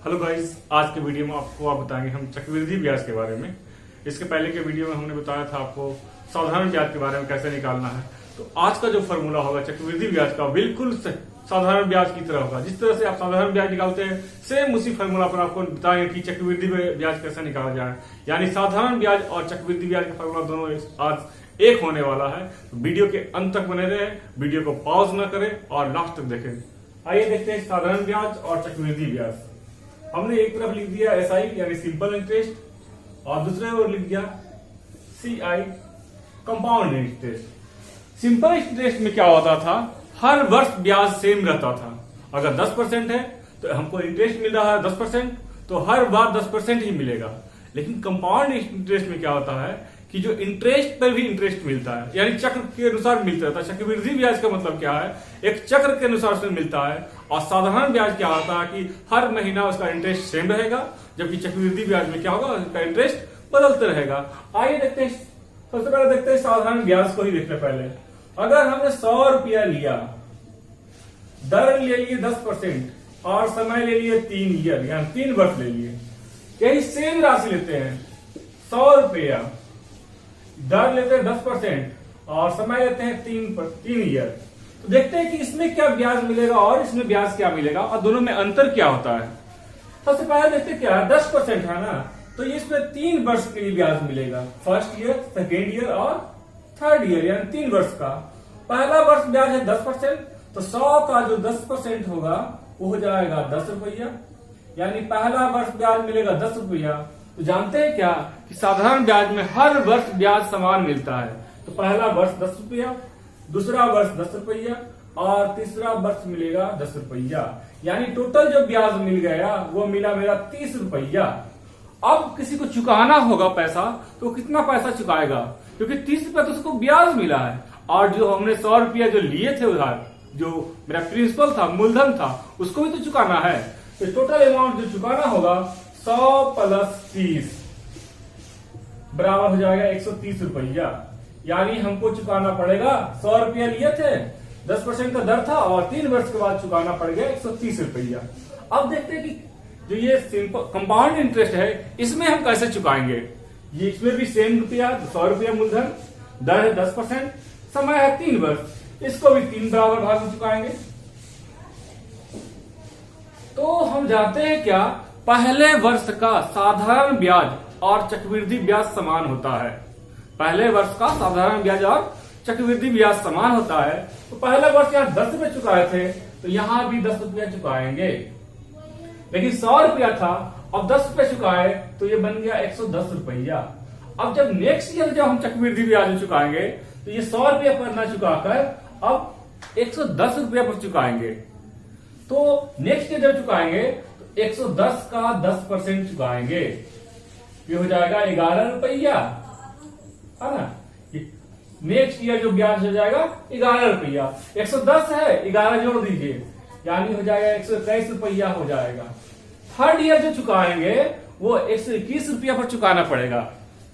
Hello guys, आज के video में आपको बताएंगे हम चक्रवृद्धि ब्याज के बारे में। इसके पहले के वीडियो में हमने बताया था आपको साधारण ब्याज के बारे में कैसे निकालना है। तो आज का जो फॉर्मूला होगा चक्रवृद्धि ब्याज का बिल्कुल साधारण ब्याज की तरह होगा। जिस तरह से आप साधारण ब्याज निकालते हैं सेम उसी फॉर्मूला पर आपको बताएंगे कि चक्रवृद्धि ब्याज कैसे निकाला जाए। यानी साधारण ब्याज और चक्रवृद्धि ब्याज का फॉर्मूला दोनों आज एक होने वाला है। तो वीडियो के अंत तक बने रहे, वीडियो को पॉज न करें और लास्ट तक देखें। आइए देखते हैं साधारण ब्याज और चक्रवृद्धि ब्याज। हमने एक तरफ लिख दिया एसआई यानी सिंपल इंटरेस्ट और दूसरे ओर लिख दिया CI compound interest. Simple interest में क्या होता था, हर वर्ष ब्याज सेम रहता था। अगर 10% है तो हमको इंटरेस्ट मिल रहा है 10%, तो हर बार 10% ही मिलेगा। लेकिन कंपाउंड इंटरेस्ट में क्या होता है कि जो इंटरेस्ट पर भी इंटरेस्ट मिलता है, यानी चक्र के अनुसार मिलता रहता है। चक्रवृद्धि ब्याज का मतलब क्या है, एक चक्र के अनुसार उसमें मिलता है। और साधारण ब्याज क्या होता है कि हर महीना उसका इंटरेस्ट सेम रहेगा, जबकि चक्रवृद्धि ब्याज में क्या होगा, उसका इंटरेस्ट बदलते रहेगा। आइए देखते हैं, सबसे पहले देखते हैं साधारण ब्याज को ही देखते पहले। अगर हमने 100 रुपया लिया, दर ले लिए 10% और समय ले लिए 3 ईयर यानी 3 वर्ष ले लिए, यही सेम राशि लेते हैं 100 रुपया, दर लेते हैं 10% और समय लेते हैं 3 ईयर, तो देखते हैं कि इसमें क्या ब्याज मिलेगा और इसमें ब्याज क्या मिलेगा और दोनों में अंतर क्या होता है। सबसे पहले देखते हैं क्या 10% है ना, तो इसमें 3 वर्ष के लिए ब्याज मिलेगा, फर्स्ट ईयर, सेकेंड ईयर और थर्ड ईयर यानी 3 वर्ष का। पहला वर्ष ब्याज है 10%, तो 100 का जो 10% होगा वो हो जाएगा 10 रुपया, यानी पहला वर्ष ब्याज मिलेगा 10 रुपया। तो जानते हैं क्या कि साधारण ब्याज में हर वर्ष ब्याज समान मिलता है। तो पहला वर्ष 10 रुपया, दूसरा वर्ष 10 रुपया और तीसरा वर्ष मिलेगा 10 रुपया, यानी टोटल जो ब्याज मिल गया वो मिला मेरा 30 रुपया। अब किसी को चुकाना होगा पैसा, तो कितना पैसा चुकाएगा, क्योंकि 30 रुपया तो उसको ब्याज मिला है और जो हमने 100 रुपया जो लिए थे उधार, जो मेरा प्रिंसिपल था, मूलधन था, उसको भी तो चुकाना है। तो टोटल अमाउंट जो चुकाना होगा 100 प्लस 30 बराबर हो जाएगा 130 रुपया। यानी हमको चुकाना पड़ेगा, 100 रुपया लिए थे, 10% का दर था और 3 वर्ष के बाद चुकाना पड़ गया 130 रुपया। अब देखते हैं कि जो ये सिंपल कंपाउंड इंटरेस्ट है इसमें हम कैसे चुकाएंगे। ये इसमें भी सेम रुपया 100 रुपया मूलधन, दर है 10%, समय है 3 वर्ष, इसको भी 3 बराबर भाग में चुकाएंगे। तो हम जानते हैं क्या, पहले वर्ष का साधारण ब्याज और चक्रवृद्धि ब्याज समान होता है। पहले वर्ष का साधारण ब्याज और चक्रवृद्धि ब्याज समान होता है। तो पहले वर्ष यहाँ 10 रुपये चुकाए थे, तो यहाँ भी 10 रुपया चुकाएंगे। लेकिन 100 रुपया था, अब 10 रुपये चुकाए तो ये बन गया 110 रुपया। अब जब नेक्स्ट ईयर जब हम चक्रवृद्धि ब्याज चुकाएंगे तो ये 100 रुपया पर न चुकाकर अब 110 रुपया पर चुकाएंगे। तो नेक्स्ट ईयर जब चुकाएंगे तो 110 का 10% चुकाएंगे, ये हो जाएगा 11 रुपया, है ना। नेक्स्ट ईयर जो ब्याज हो जाएगा 11 रुपया, 110 है 11 जोड़ दीजिए, यानी हो जाएगा 121 रुपया हो जाएगा। थर्ड ईयर जो चुकाएंगे वो 121 रुपया पर चुकाना पड़ेगा,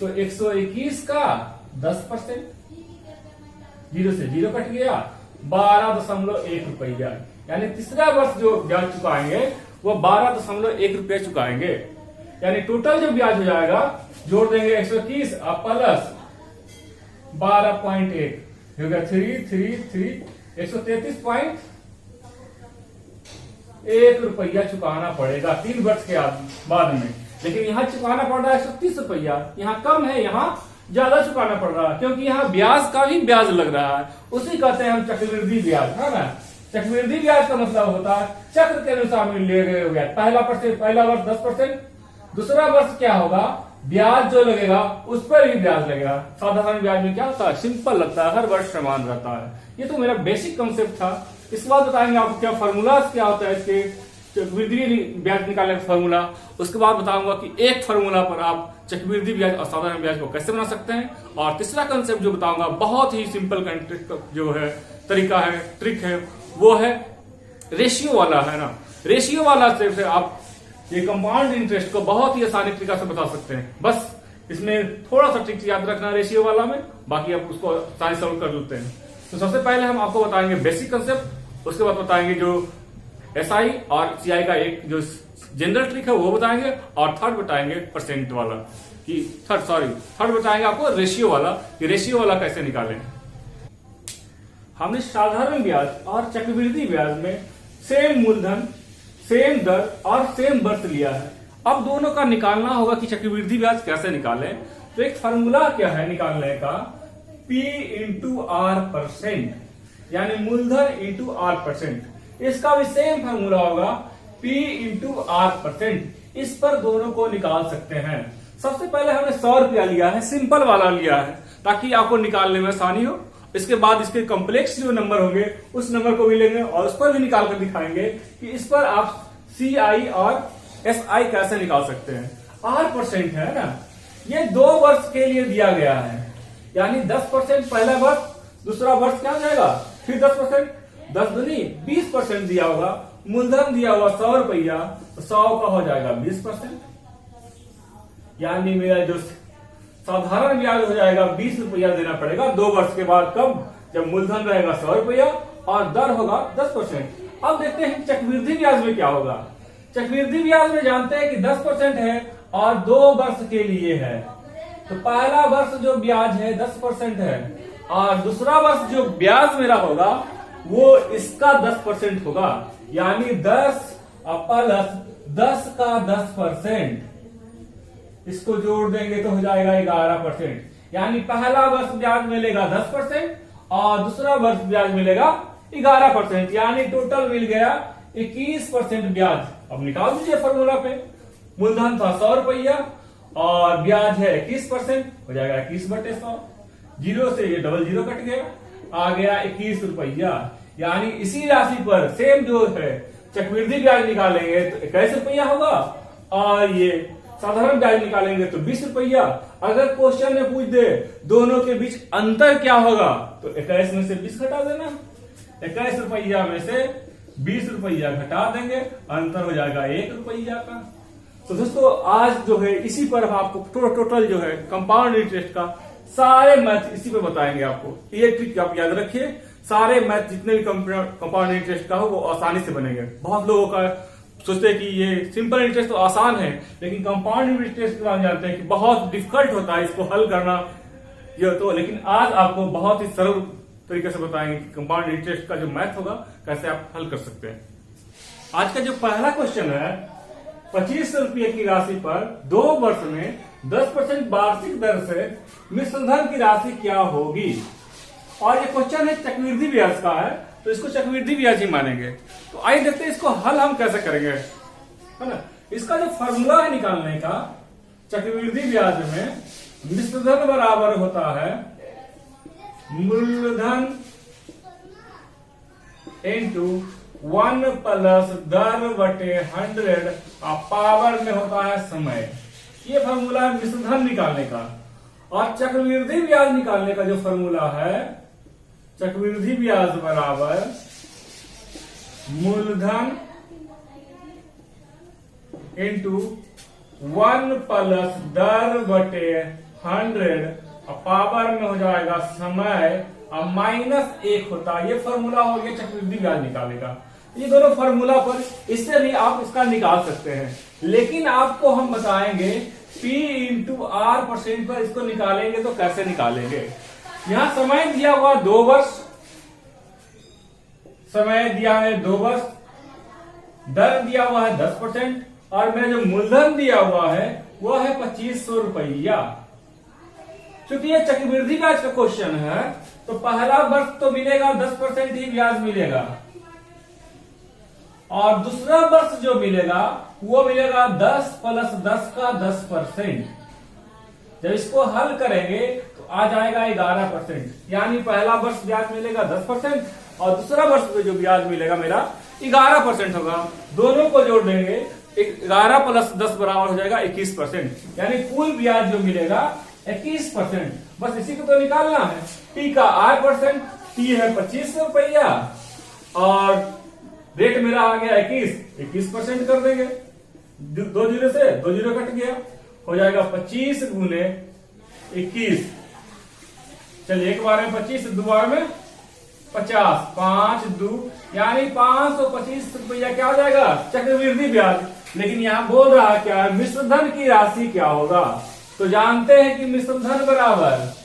तो 121 का 10%, 0 से 0 कट गया, 12.1 रुपया, यानी तीसरा वर्ष जो ब्याज चुकाएंगे वो 12.1 रुपया चुकाएंगे। यानी टोटल जो ब्याज हो जाएगा, जोड़ देंगे 121 और प्लस 12.1 हो गया 133.1 रुपया चुकाना पड़ेगा 3 वर्ष के बाद में। लेकिन यहाँ चुकाना पड़ रहा है 130 रुपया, यहाँ कम है, यहाँ ज्यादा चुकाना पड़ रहा है, क्योंकि यहाँ ब्याज का भी ब्याज लग रहा है। उसी कहते हैं हम चक्रवृद्धि ब्याज, है ना। चक्रवृद्धि ब्याज का मतलब होता है चक्र के अनुसार लिए गए ब्याज। पहला वर्ष 10%, दूसरा वर्ष क्या होगा, ब्याज जो लगेगा उस पर ही ब्याज लगेगा। साधारण ब्याज में क्या होता है, सिंपल लगता है, हर वर्ष समान रहता है। ये तो मेरा बेसिक कंसेप्ट था। इसके बाद बताएंगे आपको क्या फॉर्मूला क्या होता है इसके, चक्रवृद्धि ब्याज निकालने का फॉर्मूला। उसके बाद बताऊंगा कि एक फॉर्मूला पर आप चक्रवृद्धि ब्याज और साधारण ब्याज को कैसे बना सकते हैं। और तीसरा कंसेप्ट जो बताऊंगा बहुत ही सिंपल जो है तरीका है, ट्रिक है, वो है रेशियो वाला, है ना। रेशियो वाला से फिर आप ये कंपाउंड इंटरेस्ट को बहुत ही आसानी तरीका से बता सकते हैं। बस इसमें थोड़ा सा ट्रिक याद रखना रेशियो वाला में, बाकी आप उसको आसानी सॉल्व कर लेते हैं। तो सबसे पहले हम आपको बताएंगे बेसिक कंसेप्ट, उसके बाद बताएंगे जो एसआई और सीआई का एक जो जनरल ट्रिक है वो बताएंगे, और थर्ड बताएंगे परसेंट वाला कि थर्ड बताएंगे आपको रेशियो वाला कि रेशियो वाला कैसे निकालें। हमने साधारण ब्याज और चक्रवृद्धि ब्याज में सेम मूलधन, सेम दर और सेम वर्ष लिया है। अब दोनों का निकालना होगा कि चक्रवृद्धि ब्याज कैसे निकालें। तो एक फार्मूला क्या है निकालने का, P इंटू आर परसेंट, यानी मूलधन इंटू आर परसेंट। इसका भी सेम फार्मूला होगा P इंटू आर परसेंट। इस पर दोनों को निकाल सकते हैं। सबसे पहले हमने 100 रुपया लिया है, सिंपल वाला लिया है ताकि आपको निकालने में आसानी हो। इसके बाद इसके कॉम्प्लेक्स जो नंबर होंगे उस नंबर को भी लेंगे और उस पर भी निकाल कर दिखाएंगे कि इस पर आप CI और SI कैसे निकाल सकते हैं। आर परसेंट है ना, ये 2 वर्ष के लिए दिया गया है, यानी 10% पहला वर्ष, दूसरा वर्ष क्या हो जाएगा, फिर 10%, 10 दूनी 20% दिया होगा। मूलधन दिया हुआ 100 रुपया, तो 100 का हो जाएगा 20%, यानी मेरा जो साधारण ब्याज हो जाएगा 20 रुपया देना पड़ेगा 2 वर्ष के बाद। कब, जब मूलधन रहेगा 100 रुपया और दर होगा 10%। अब देखते हैं चक्रवृद्धि ब्याज में क्या होगा। चक्रवृद्धि ब्याज में जानते हैं कि 10% है और 2 वर्ष के लिए है। तो पहला वर्ष जो ब्याज है 10% है और दूसरा वर्ष जो ब्याज मेरा होगा वो इसका 10% होगा, यानी 10 प्लस 10 का 10%। इसको जोड़ देंगे तो हो जाएगा 11%, यानी पहला वर्ष ब्याज मिलेगा 10% और दूसरा वर्ष ब्याज मिलेगा 11%, यानी टोटल मिल गया 21% ब्याज। अब निकाल दीजिए फॉर्मूला पे, मूलधन था 100 रुपया और ब्याज है 21%, हो जाएगा 21/100। जीरो से ये डबल जीरो कट गया, आ गया 21 रुपया। यानी इसी राशि पर सेम जो है चक्रवृद्धि ब्याज निकालेंगे तो 21 रुपया होगा और ये साधारण ब्याज निकालेंगे तो 20 रुपया। अगर क्वेश्चन में पूछ दे दोनों के बीच अंतर क्या होगा तो 21 में से 20 घटा देना, 21 रुपया में से 20 रुपया घटा देंगे, अंतर हो जाएगा 1 रुपया का। तो दोस्तों आज जो है इसी पर हम आपको टोटल जो है कंपाउंड इंटरेस्ट का सारे मैथ इसी पे बताएंगे आपको। ये ट्रिक आप याद रखिए, सारे मैथ जितने भी कंपाउंड इंटरेस्ट का हो वो आसानी से बनेंगे। बहुत लोगों का सोचते हैं कि ये सिंपल इंटरेस्ट तो आसान है, लेकिन कंपाउंड इंटरेस्ट के बारे में जानते हैं कि बहुत डिफिकल्ट होता है इसको हल करना। ये तो लेकिन आज आपको बहुत ही सरल तरीके से बताएंगे कि कंपाउंड इंटरेस्ट का जो मैथ होगा कैसे आप हल कर सकते हैं। आज का जो पहला क्वेश्चन है, 25 रुपये की राशि पर 2 वर्ष में 10% वार्षिक दर से मिश्रधन की राशि क्या होगी। और ये क्वेश्चन है चक्रवृद्धि ब्याज का है, तो इसको चक्रवृद्धि ब्याज ही मानेंगे। तो आइए देखते हैं इसको हल हम कैसे करेंगे, है ना। इसका जो फॉर्मूला है निकालने का, चक्रवृद्धि ब्याज में मिश्रधन बराबर होता है मूलधन इंटू 1 प्लस दर बटे 100 और पावर में होता है समय। ये फॉर्मूला है मिश्रधन निकालने का। और चक्रवृद्धि ब्याज निकालने का जो फॉर्मूला है, चक्रवृद्धि ब्याज बराबर मूलधन इंटू 1 प्लस दर बटे 100 और पावर में हो जाएगा समय और -1 होता है। ये फॉर्मूला हो गया चक्रवृद्धि ब्याज निकालने का। ये दोनों फॉर्मूला पर इससे भी आप इसका निकाल सकते हैं, लेकिन आपको हम बताएंगे P इंटू आर परसेंट पर इसको निकालेंगे तो कैसे निकालेंगे। यहां समय दिया हुआ 2 वर्ष, समय दिया है 2 वर्ष, दर दिया हुआ है 10% और मेरा जो मूलधन दिया हुआ है वो है 2500 रुपया। क्योंकि ये चक्रवृद्धि ब्याज का क्वेश्चन है तो पहला वर्ष तो मिलेगा 10% ही ब्याज मिलेगा और दूसरा वर्ष जो मिलेगा वो मिलेगा 10 प्लस 10 का 10%। जब इसको हल करेंगे तो आ जाएगा 11%, यानी पहला वर्ष ब्याज मिलेगा 10% और दूसरा वर्ष में जो ब्याज मिलेगा मेरा 11% होगा। दोनों को जोड़ देंगे 11 प्लस 10 बराबर हो जाएगा 21%, यानी कुल ब्याज जो मिलेगा 21%। बस इसी को तो निकालना है। P का R%, T है 2500 रुपया और रेट मेरा आ गया 21% कर देंगे। 2 जीरो से 2 जीरो कट गया, हो जाएगा 25 गुने 21। चलिए एक बार में 25, 2 बार में 50, 5 2 यानी 525 रुपया क्या हो जाएगा चक्रवृद्धि ब्याज। लेकिन यहां बोल रहा है क्या है, मिश्र धन की राशि क्या होगा। तो जानते हैं कि मिश्र धन बराबर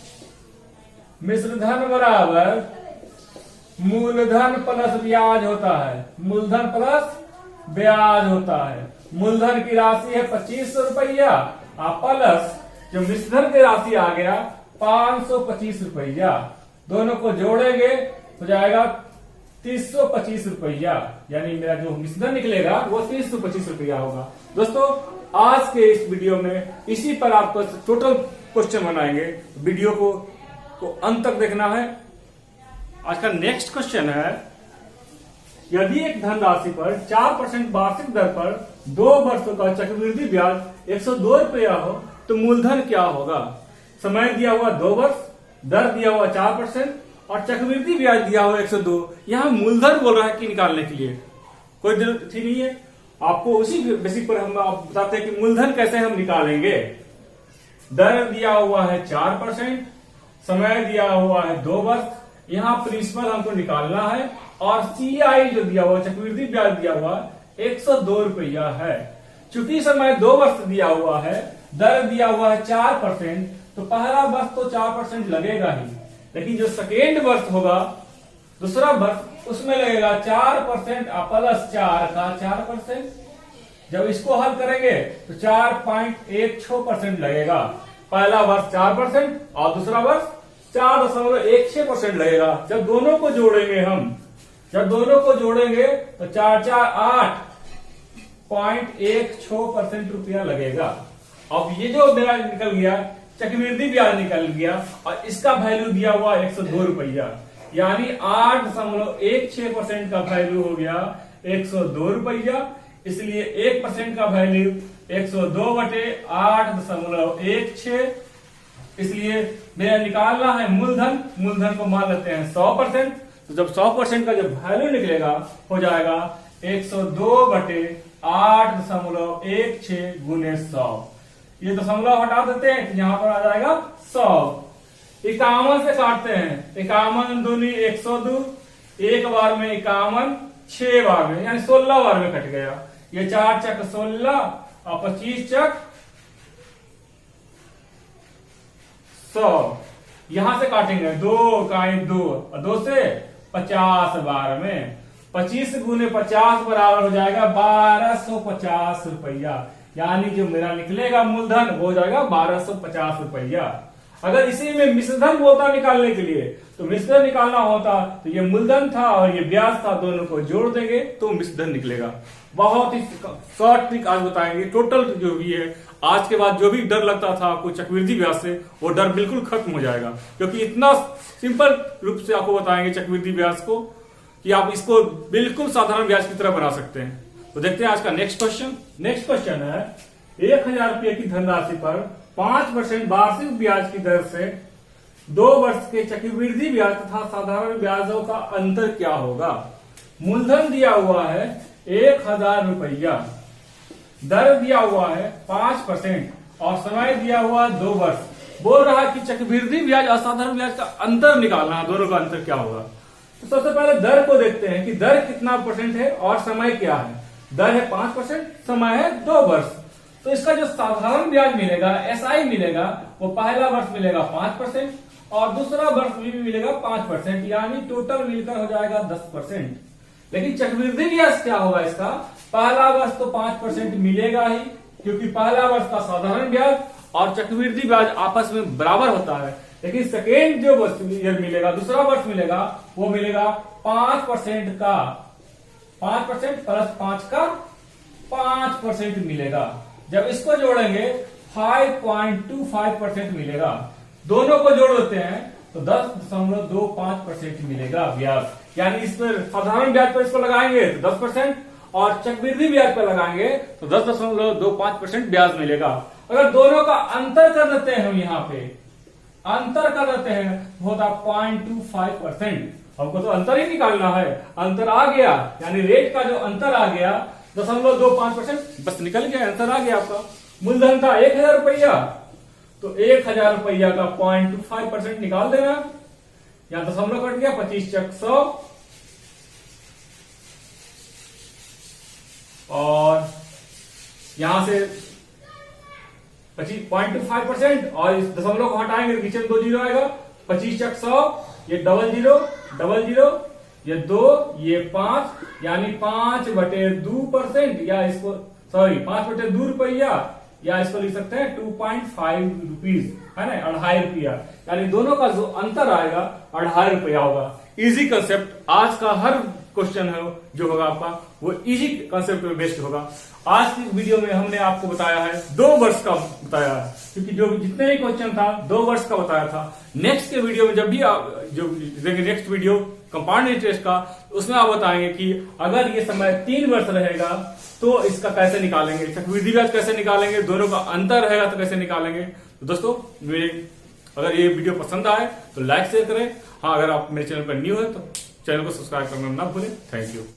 मूलधन प्लस ब्याज होता है। मूलधन प्लस ब्याज होता है। मूलधन की राशि है 2500 रुपया प्लस जो मिश्रधन की राशि आ गया 525 रुपया। दोनों को जोड़ेंगे हो जाएगा 325 रुपया, यानी मेरा जो मिश्रधन निकलेगा वो 325 रुपया होगा। दोस्तों आज के इस वीडियो में इसी पर आपको टोटल क्वेश्चन बनाएंगे। वीडियो को अंत तक देखना है। आज का नेक्स्ट क्वेश्चन है, यदि एक धनराशि पर 4% वार्षिक दर पर 2 वर्षों का चक्रवृद्धि ब्याज 102 रुपया हो तो मूलधन क्या होगा। समय दिया हुआ 2 वर्ष, दर दिया हुआ 4% और चक्रवृद्धि ब्याज दिया हुआ 102। यहां मूलधन बोल रहा है कि निकालने के लिए कोई जरूरत ही नहीं है। आपको उसी बेसिक पर हम आप बताते हैं कि मूलधन कैसे हम निकालेंगे। दर दिया हुआ है 4%, समय दिया हुआ है 2 वर्ष, यहाँ प्रिंसिपल हमको निकालना है और CI जो दिया हुआ चक्रवृद्धि ब्याज दिया हुआ 102 रुपया है। चूंकि समय 2 वर्ष दिया हुआ है, दर दिया हुआ है 4%, तो पहला वर्ष तो 4% लगेगा ही, लेकिन जो सेकेंड वर्ष होगा दूसरा वर्ष उसमें लगेगा 4% प्लस 4 का 4%। जब इसको हल करेंगे तो 4.16% लगेगा। पहला वर्ष 4% और दूसरा वर्ष 4.16% लगेगा। जब दोनों को जोड़ेंगे तो 8.16% रुपया लगेगा। अब ये जो मेरा निकल गया चक्रवृद्धि ब्याज निकल गया और इसका वैल्यू दिया हुआ 102 रुपया, यानी 8.16% का वैल्यू हो गया 102 रुपया। इसलिए 1% का वैल्यू 102 बटे 8.16। इसलिए मेरा निकालना है मूलधन को मान लेते हैं 100%। तो जब 100% का जब वैल्यू निकलेगा हो जाएगा 102 बटे 8.16 गुने 100। ये दशमलव हटा देते हैं तो यहां पर आ जाएगा 100। 51 से काटते हैं, 51 दूनी 102, एक बार में 51, 6 बार में यानी 16 बार में कट गया। ये 4 चक 16 और 25 चक 100। यहां से काटेंगे 2 का 2 और 2 से 50 बार में 25 गुने 50 बराबर हो जाएगा 1250 रुपया। यानी जो मेरा निकलेगा मूलधन वो हो जाएगा 1250 रुपया। अगर इसी में मिश्रधन बोलता निकालने के लिए तो मिश्रधन निकालना होता तो ये मूलधन था और ये ब्याज था, दोनों को जोड़ देंगे तो मिश्रधन निकलेगा। बहुत ही शॉर्ट ट्रिक आज बताएंगे। टोटल जो भी है आज के बाद जो भी डर लगता था आपको चक्रवृद्धि ब्याज से वो डर बिल्कुल खत्म हो जाएगा, क्योंकि इतना सिंपल रूप से आपको बताएंगे चक्रवृद्धि ब्याज को कि आप इसको बिल्कुल साधारण ब्याज की तरह बना सकते हैं। तो देखते हैं आज का नेक्स्ट क्वेश्चन है, 1000 रुपये की धनराशि पर 5% वार्षिक ब्याज की दर से 2 वर्ष के चक्रवृद्धि ब्याज तथा साधारण ब्याजों का अंतर क्या होगा। मूलधन दिया हुआ है 1000 रुपया, दर दिया हुआ है 5% और समय दिया हुआ 2 वर्ष। बोल रहा है कि चक्रवृद्धि ब्याज और साधारण ब्याज का अंतर निकालना है, दोनों का अंतर क्या होगा। तो सबसे पहले दर को देखते हैं कि दर कितना % है और समय क्या है। दर है 5%, समय है 2 वर्ष। तो इसका जो साधारण ब्याज मिलेगा SI मिलेगा वो पहला वर्ष मिलेगा 5% और दूसरा वर्ष भी मिलेगा 5%, यानी टोटल मिलकर हो जाएगा 10%। लेकिन चक्रवृद्धि ब्याज क्या होगा इसका, पहला वर्ष तो 5% मिलेगा ही, क्योंकि पहला वर्ष का साधारण ब्याज और चक्रवृद्धि ब्याज आपस में बराबर होता है। लेकिन सेकेंड जो वर्ष मिलेगा, दूसरा वर्ष मिलेगा, वो मिलेगा 5% का 5% प्लस 5 का 5% मिलेगा। जब इसको जोड़ेंगे 5.25% मिलेगा। दोनों को जोड़ देते हैं तो 10.25% मिलेगा ब्याज। यानी इस पर साधारण ब्याज पर इसको लगाएंगे तो 10% और चक्रवृद्धि ब्याज पर लगाएंगे तो 10.25% ब्याज मिलेगा। अगर दोनों का अंतर कर देते हैं हम यहाँ पे अंतर कर देते हैं होता 0.25%। हमको तो अंतर ही निकालना है। अंतर आ गया यानी रेट का जो अंतर आ गया 0.25%, बस निकल गया, आंसर आ गया आपका। मूलधन था 1000 रुपया, तो 1000 रुपया का 0.25% निकाल देना। यहां दशमलव कट गया, 25 चक 100 और यहां से 0.25% और इस दशमलव को हटाएंगे, नीचे में 2 जीरो आएगा, 25 चक 100, ये डबल जीरो, ये 2, ये 5, यानी 5/2%, या इसको 5/2 रुपया, या इसको लिख सकते हैं 2.5 रुपीज, है ना, 2.5 रुपया, यानी दोनों का जो अंतर आएगा 2.5 रुपया होगा। इजी कंसेप्ट, आज का हर क्वेश्चन है जो होगा आपका वो इजी कंसेप्ट में बेस्ड होगा। आज की वीडियो में हमने आपको बताया है 2 वर्ष का बताया है, क्योंकि जो जितने भी क्वेश्चन था 2 वर्ष का बताया था। नेक्स्ट के वीडियो में जब भी आप जो देखेंगे नेक्स्ट वीडियो कंपाउंड इंटरेस्ट का, उसमें आप बताएंगे कि अगर ये समय 3 वर्ष रहेगा तो इसका कैसे निकालेंगे, चक्रवृद्धि ब्याज कैसे निकालेंगे, दोनों का अंतर रहेगा तो कैसे निकालेंगे। तो दोस्तों अगर ये वीडियो पसंद आए तो लाइक शेयर करें। हाँ, अगर आप मेरे चैनल पर न्यू है तो चैनल को सब्सक्राइब करना ना भूलें। Thank you.